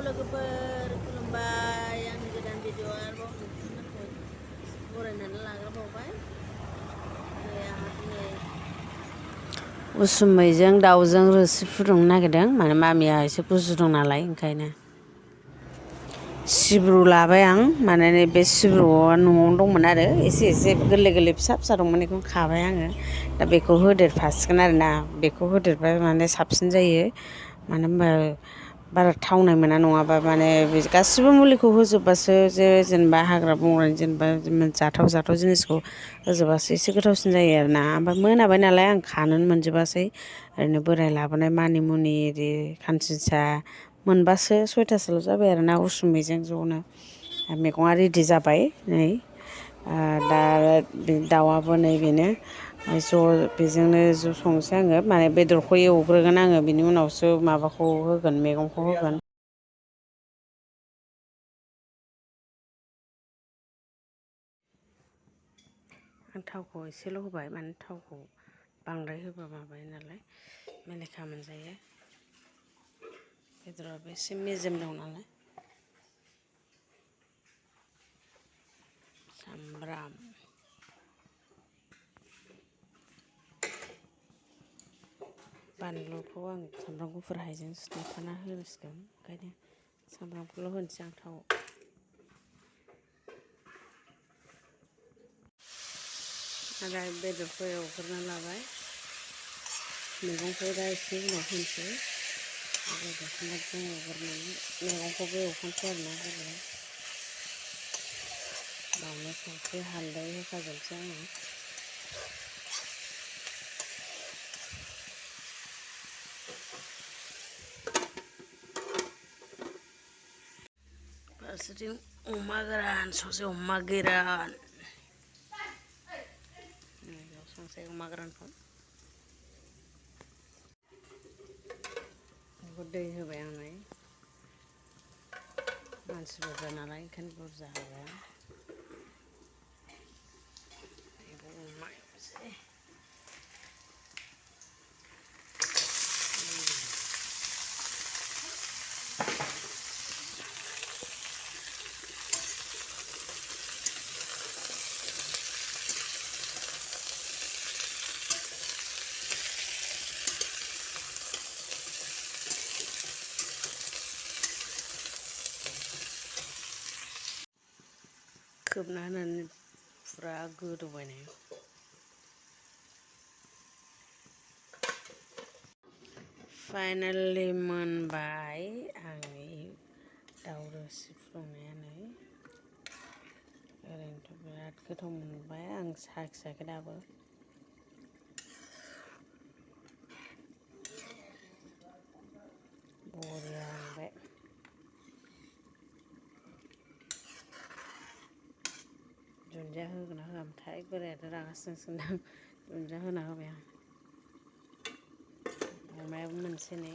लोगोफोर खुलुमबाय आंनि गोदान भिडिअ आरोबाव नोंथांमोनखौ बरायनानै लाग्रोबावबाय आंहा दिनै उसुमैजों दाउजों रोसि फुदुंनो नागिरदों माने मामिया एसे गुजुदों नालाय ओंखायनो सिब्रु लाबाय आं माने बे सिब्रुआ न'आवनो दंमोन आरो एसे गोरलै गोरलै फिसा फिसा दंमोन बेखौनो खाबाय आङो दा बेखौ होदेरफासिगोन आरोना बेखौ होदेरबा माने साबसिन जायो मानो होनबा बारा थावनाय मोना नङाबा माने गासिबो मुलिखौ होजोबबासो जेनेबा हाग्रा बंग्रानि जेनेबा जाथाव जिनिसखौ होजोबबासो एसे गोथावसिन जायो आरोना ओमफ्राय मोनाबाय नालाय आं खानोनो मोनजोबासै ओरैनो बोराय लाबोनाय मानि मुनि इरि खानसिंसा मोनबासो 6थासोल' जाबाय आरोना उसुमैजों ज'नो मैगङा रेडि जाबाय नै दा दाउआबो नै बेनो ज' बेजोंनो ज' संसै आङो माने बेदरखौ एवग्रोगोन आङो बिनि उनावसो माबाखौ होगोन मैगंखौ होगोन आं थावखौ एसेल' होबाय माने थावखौ बांद्राय होबा माबायो नालाय मेलेखा मोनजायो बेदराबो एसे मेजेम दं नालाय सामब्राम बानलुखौ आं सामब्राम गुफुर हाइजें सिफ्लेखाना होसिगोन ओंखायनो सामब्रामखौल' होनोसै आं थाव आदा बेदरखौ एवग्रोना लाबाय मैगंखौ दा एसे उनाव होनोसै बेदरखौ मोजां एवग्रोनानै मैगंखौबो एवखानोसै आरोना जेनेबा बानलु संख्रि हालदै होखाजोबसै आङो फारसेथिं अमा गोरान ससे अमा गोरान संसै अमा गोरानखौ बेखौ दै होबाय आं मानसि बुरजा नालाय ओंखायनो बुरजा होबाय अमा एवनोसै खोबना होनानै फुरा गोदौबाय नै फाइनालि मोनबाय आंनि दाउ रोसि फुदुंनाया नै ओरैनोथ' बिराद गोथाव मोनबाय आं साखियाखै दाबो बरिया मोनबाय दुन्दिया होगोना होआमोनथाय बोरायाथ' रागासो जोंसोदों दुन्दिया होना होबाय आं अमायाबो मोनसै नै